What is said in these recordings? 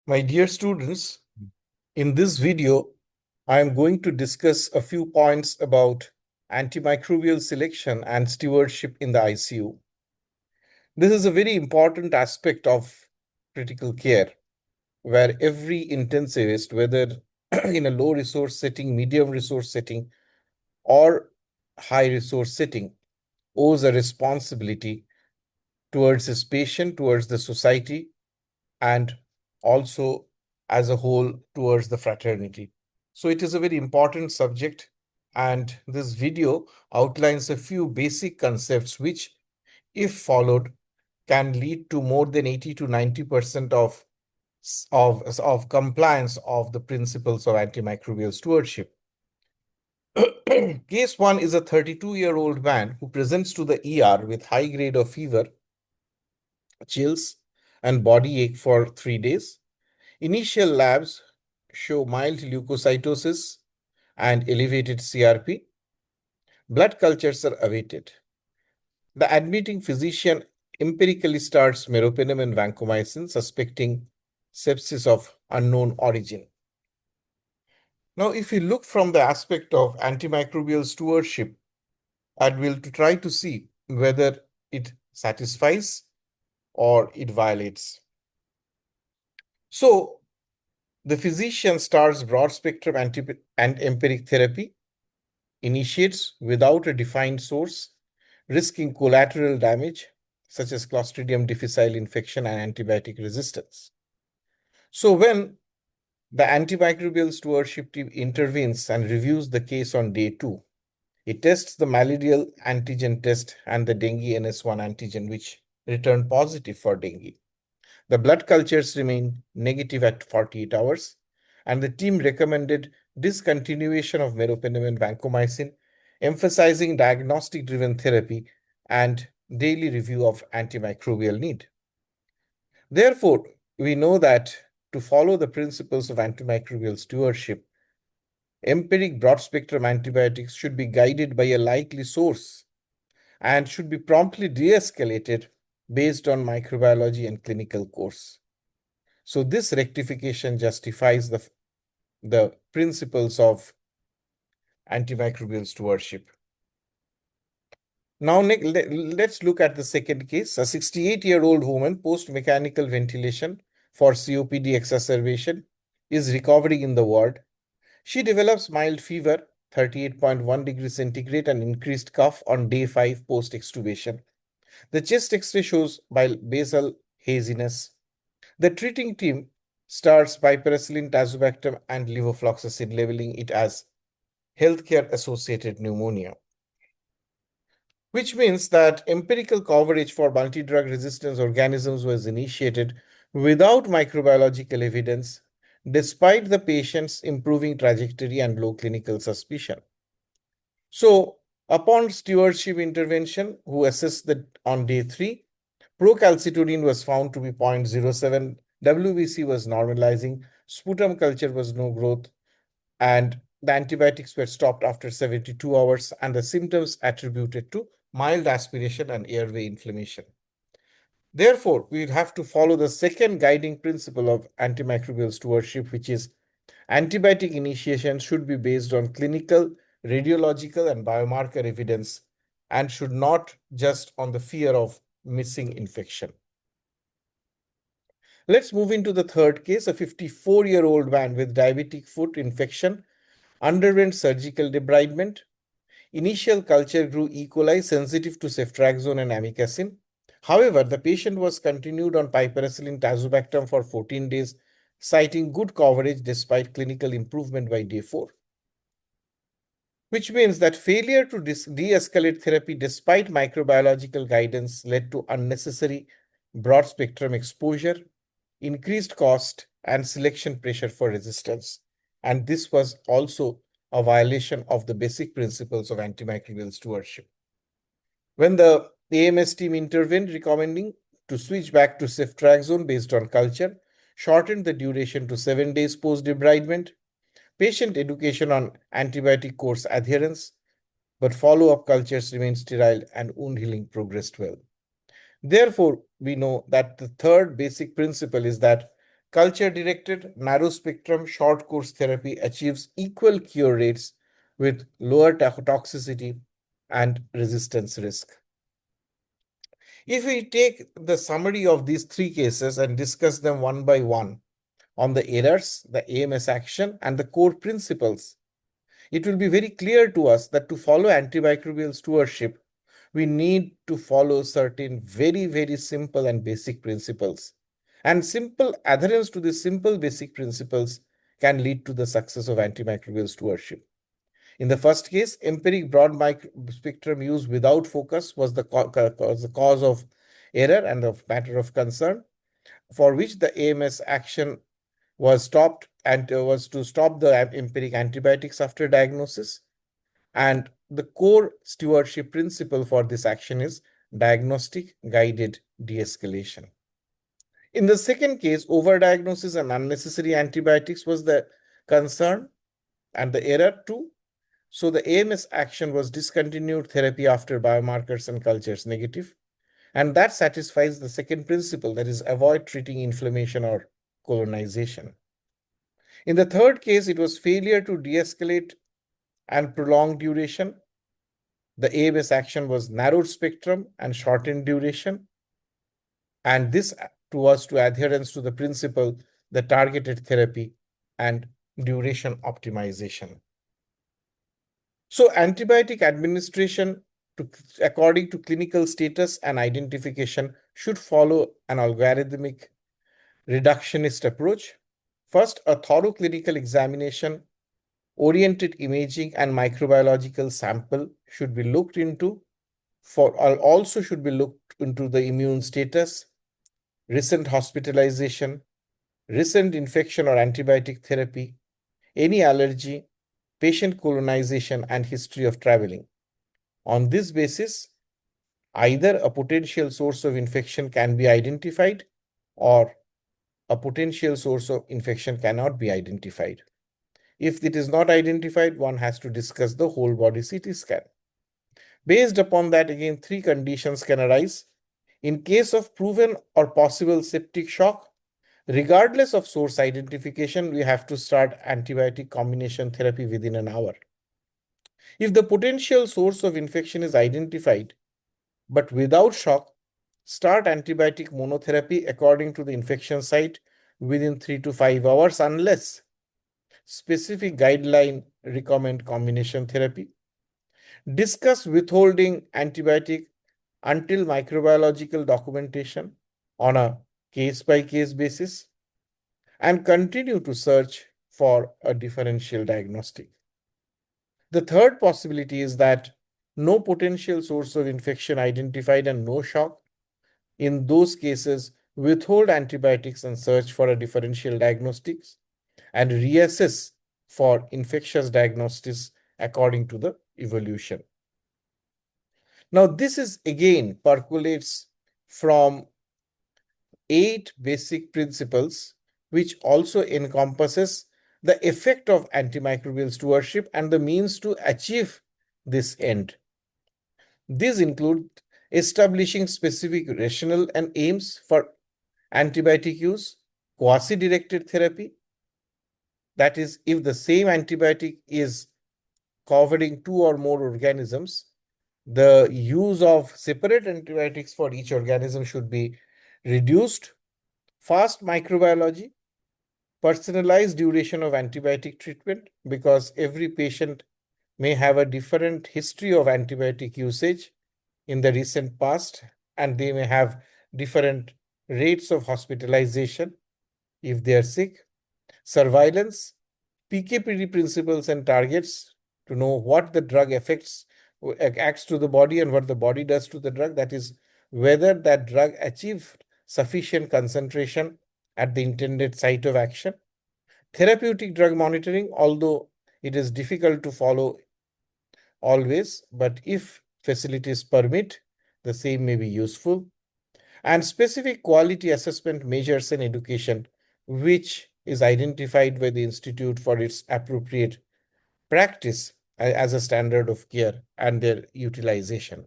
My dear students, in this video, I am going to discuss a few points about antimicrobial selection and stewardship in the ICU. This is a very important aspect of critical care, where every intensivist, whether in a low resource setting, medium resource setting, or high resource setting, owes a responsibility towards his patient, towards the society, and also as a whole towards the fraternity. So it is a very important subject, and this video outlines a few basic concepts which, if followed, can lead to more than 80 to 90% of compliance of the principles of antimicrobial stewardship. Case 1 is a 32-year-old man who presents to the ER with high grade of fever, chills, and body ache for 3 days. Initial labs show mild leukocytosis and elevated CRP. Blood cultures are awaited. The admitting physician empirically starts meropenem and vancomycin, suspecting sepsis of unknown origin. Now, if we look from the aspect of antimicrobial stewardship, and we'll try to see whether it satisfies or it violates. So, the physician starts broad spectrum and empiric therapy, initiates without a defined source, risking collateral damage such as Clostridium difficile infection and antibiotic resistance. So when the antimicrobial stewardship team intervenes and reviews the case on day 2, it tests the malarial antigen test and the dengue NS1 antigen, which returned positive for dengue. The blood cultures remain negative at 48 hours, and the team recommended discontinuation of meropenem and vancomycin, emphasizing diagnostic-driven therapy and daily review of antimicrobial need. Therefore, we know that to follow the principles of antimicrobial stewardship, empiric broad-spectrum antibiotics should be guided by a likely source and should be promptly de-escalated based on microbiology and clinical course. So this rectification justifies the principles of antimicrobial stewardship. Now, let's look at the second case. A 68-year-old woman post-mechanical ventilation for COPD exacerbation is recovering in the ward. She develops mild fever, 38.1 degrees centigrade, and increased cough on day 5 post-extubation. The chest X-ray shows basal haziness. The treating team starts piperacillin, tazobactam, and levofloxacin, labeling it as healthcare-associated pneumonia, which means that empirical coverage for multi-drug resistance organisms was initiated without microbiological evidence, despite the patient's improving trajectory and low clinical suspicion. So, upon stewardship intervention, who assessed that on day 3, procalcitonin was found to be 0.07, WBC was normalizing, sputum culture was no growth, and the antibiotics were stopped after 72 hours, and the symptoms attributed to mild aspiration and airway inflammation. Therefore, we have to follow the second guiding principle of antimicrobial stewardship, which is antibiotic initiation should be based on clinical, radiological, and biomarker evidence and should not just on the fear of missing infection. Let's move into the third case. A 54-year-old man with diabetic foot infection underwent surgical debridement. Initial culture grew E. coli sensitive to ceftriaxone and amikacin. However, the patient was continued on piperacillin tazobactam for 14 days, citing good coverage despite clinical improvement by day 4. Which means that failure to de-escalate therapy despite microbiological guidance led to unnecessary broad-spectrum exposure, increased cost, and selection pressure for resistance. And this was also a violation of the basic principles of antimicrobial stewardship. When the AMS team intervened, recommending to switch back to ceftriaxone based on culture, shortened the duration to 7 days post-debridement, patient education on antibiotic course adherence, but follow-up cultures remained sterile and wound healing progressed well. Therefore, we know that the third basic principle is that Culture-directed, narrow-spectrum, short-course therapy achieves equal cure rates with lower toxicity and resistance risk. If we take the summary of these three cases and discuss them one by one on the errors, the AMS action, and the core principles, it will be very clear to us that to follow antimicrobial stewardship, we need to follow certain very, very simple and basic principles. And simple adherence to these simple basic principles can lead to the success of antimicrobial stewardship. In the first case, empiric broad spectrum use without focus was the cause of error and of matter of concern, for which the AMS action was stopped and was to stop the empiric antibiotics after diagnosis. And the core stewardship principle for this action is diagnostic guided de-escalation. In the second case, overdiagnosis and unnecessary antibiotics was the concern and the error too. So the AMS action was discontinued therapy after biomarkers and cultures negative. And that satisfies the second principle, that is avoid treating inflammation or colonization. In the third case, it was failure to de-escalate and prolonged duration. The AMS action was narrowed spectrum and shortened duration. And this was to adherence to the principle, the targeted therapy and duration optimization. So antibiotic administration according to clinical status and identification should follow an algorithmic reductionist approach. First, a thorough clinical examination, oriented imaging and microbiological sample should be looked into. Also should be looked into the immune status, recent hospitalization, recent infection or antibiotic therapy, any allergy, patient colonization, and history of traveling. On this basis, either a potential source of infection can be identified or a potential source of infection cannot be identified. If it is not identified, one has to discuss the whole body CT scan. Based upon that, again, three conditions can arise. In case of proven or possible septic shock, regardless of source identification, we have to start antibiotic combination therapy within an hour. If the potential source of infection is identified, but without shock, start antibiotic monotherapy according to the infection site within 3 to 5 hours unless specific guideline recommend combination therapy. Discuss withholding antibiotic until microbiological documentation on a case-by-case basis, and continue to search for a differential diagnostic. The third possibility is that no potential source of infection identified and no shock. In those cases, withhold antibiotics and search for a differential diagnostics and reassess for infectious diagnostics according to the evolution. Now, this is again percolates from 8 basic principles, which also encompasses the effect of antimicrobial stewardship and the means to achieve this end. These include establishing specific rationale and aims for antibiotic use, quasi-directed therapy, that is, if the same antibiotic is covering 2 or more organisms, the use of separate antibiotics for each organism should be reduced. Fast microbiology, personalized duration of antibiotic treatment, because every patient may have a different history of antibiotic usage in the recent past, and they may have different rates of hospitalization if they are sick. Surveillance, PK/PD principles and targets to know what the drug acts to the body and what the body does to the drug. That is, whether that drug achieved sufficient concentration at the intended site of action. Therapeutic drug monitoring, although it is difficult to follow always, but if facilities permit, the same may be useful. And specific quality assessment measures and education, which is identified by the institute for its appropriate practice as a standard of care and their utilization.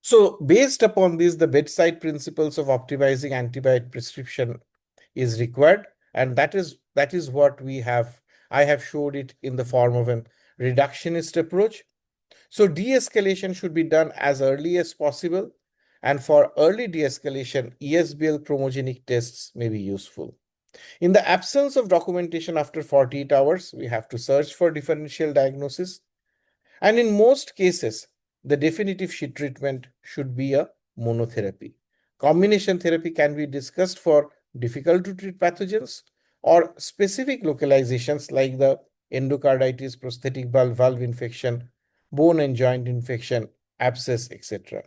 So based upon this, the bedside principles of optimizing antibiotic prescription is required, and that is what we have. I have showed it in the form of an reductionist approach. So de-escalation should be done as early as possible, and for early de-escalation, ESBL chromogenic tests may be useful. In the absence of documentation after 48 hours, we have to search for differential diagnosis. And in most cases, the definitive treatment should be a monotherapy. Combination therapy can be discussed for difficult to treat pathogens or specific localizations like the endocarditis, prosthetic valve infection, bone and joint infection, abscess, etc.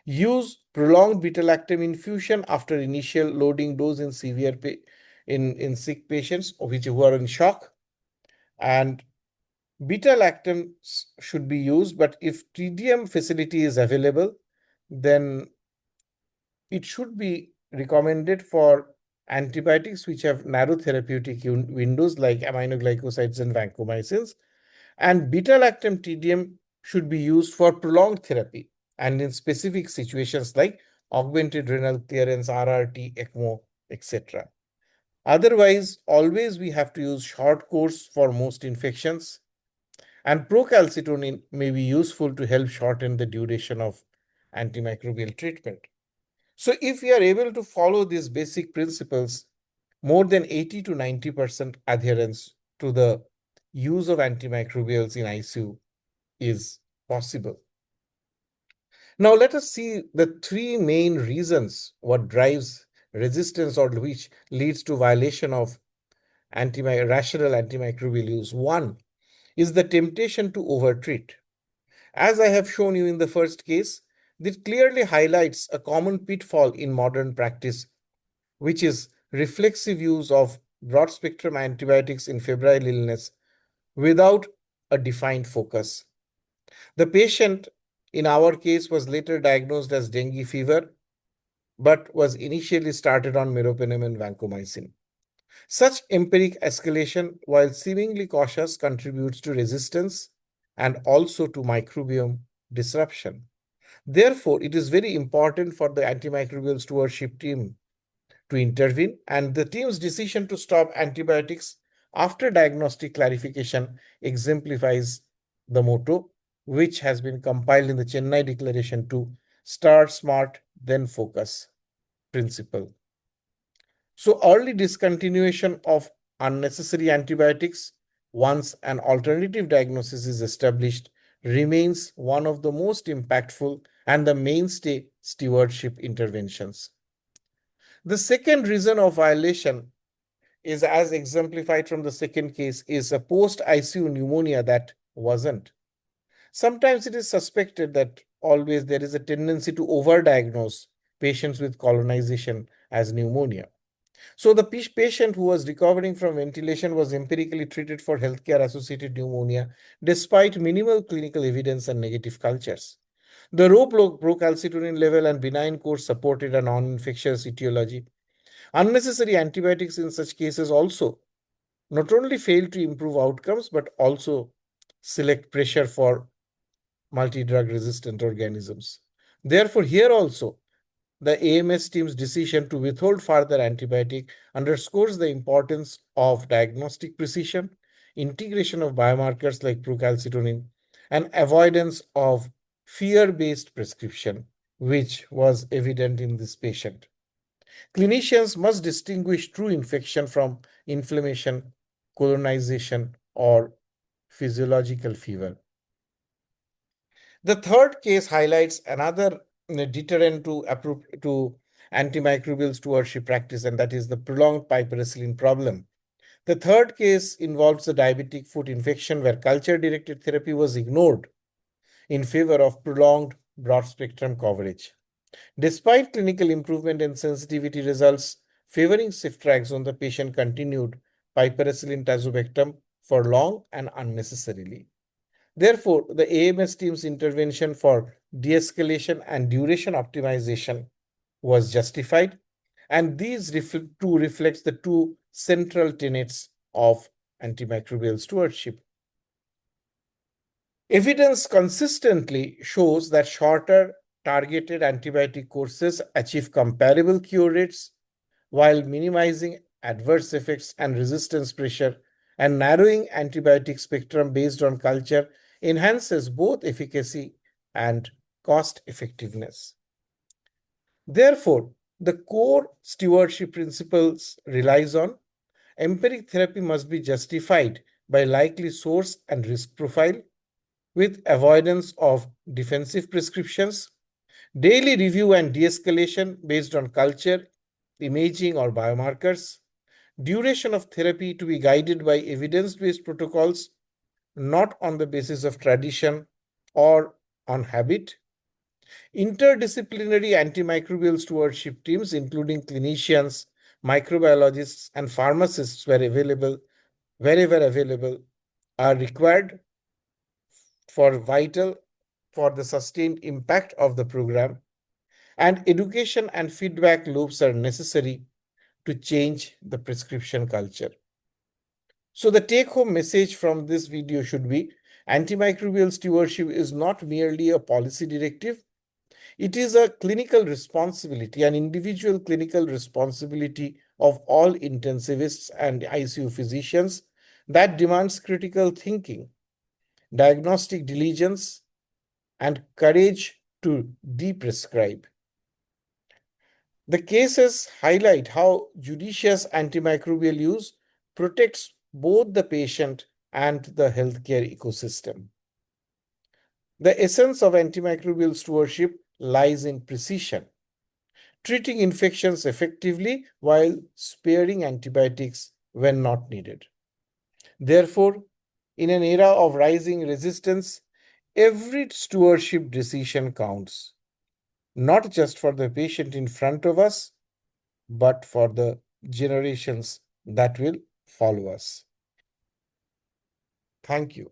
Use prolonged beta-lactam infusion after initial loading dose in in sick patients who are in shock, and beta-lactam should be used, but if TDM facility is available, then it should be recommended for antibiotics which have narrow therapeutic windows like aminoglycosides and vancomycins. And beta-lactam TDM should be used for prolonged therapy and in specific situations like augmented renal clearance, RRT, ECMO, etc. Otherwise, always we have to use short course for most infections, and procalcitonin may be useful to help shorten the duration of antimicrobial treatment. So if we are able to follow these basic principles, more than 80 to 90% adherence to the use of antimicrobials in ICU is possible. Now let us see the three main reasons what drives resistance or which leads to violation of rational antimicrobial use. One is the temptation to overtreat. As I have shown you in the first case, this clearly highlights a common pitfall in modern practice, which is reflexive use of broad spectrum antibiotics in febrile illness without a defined focus. The patient in our case was later diagnosed as dengue fever, but was initially started on meropenem and vancomycin. Such empiric escalation, while seemingly cautious, contributes to resistance and also to microbiome disruption. Therefore, it is very important for the antimicrobial stewardship team to intervene, and the team's decision to stop antibiotics after diagnostic clarification exemplifies the motto, which has been compiled in the Chennai Declaration to start smart, then focus principle. So early discontinuation of unnecessary antibiotics once an alternative diagnosis is established remains one of the most impactful and the mainstay stewardship interventions. The second reason of violation is, as exemplified from the second case, is a post-ICU pneumonia that wasn't. Sometimes it is suspected that always there is a tendency to overdiagnose patients with colonization as pneumonia. So the patient who was recovering from ventilation was empirically treated for healthcare associated pneumonia despite minimal clinical evidence and negative cultures. The low procalcitonin level and benign course supported a non-infectious etiology. Unnecessary antibiotics in such cases also not only fail to improve outcomes but also select pressure for multi-drug resistant organisms. Therefore, here also the AMS team's decision to withhold further antibiotic underscores the importance of diagnostic precision, integration of biomarkers like procalcitonin, and avoidance of fear-based prescription, which was evident in this patient. Clinicians must distinguish true infection from inflammation, colonization, or physiological fever. The third case highlights another deterrent to antimicrobial stewardship practice, and that is the prolonged piperacillin problem. The third case involves a diabetic foot infection where culture-directed therapy was ignored in favor of prolonged broad-spectrum coverage. Despite clinical improvement and sensitivity results favoring ceftriaxone, the patient continued piperacillin tazobactam for long and unnecessarily. Therefore, the AMS team's intervention for de-escalation and duration optimization was justified, and these two reflects the two central tenets of antimicrobial stewardship. Evidence consistently shows that shorter targeted antibiotic courses achieve comparable cure rates while minimizing adverse effects and resistance pressure, and narrowing antibiotic spectrum based on culture enhances both efficacy and cost effectiveness. Therefore, the core stewardship principles relies on empiric therapy must be justified by likely source and risk profile, with avoidance of defensive prescriptions, daily review and de-escalation based on culture, imaging or biomarkers, duration of therapy to be guided by evidence-based protocols, not on the basis of tradition or on habit. Interdisciplinary antimicrobial stewardship teams, including clinicians, microbiologists, and pharmacists, wherever available, are required for vital for the sustained impact of the program, and education and feedback loops are necessary to change the prescription culture. So the take-home message from this video should be antimicrobial stewardship is not merely a policy directive. It is a clinical responsibility, an individual clinical responsibility of all intensivists and ICU physicians that demands critical thinking, diagnostic diligence, and courage to deprescribe. The cases highlight how judicious antimicrobial use protects both the patient and the healthcare ecosystem. The essence of antimicrobial stewardship lies in precision, treating infections effectively while sparing antibiotics when not needed. Therefore, in an era of rising resistance, every stewardship decision counts, not just for the patient in front of us, but for the generations that will follow us. Thank you.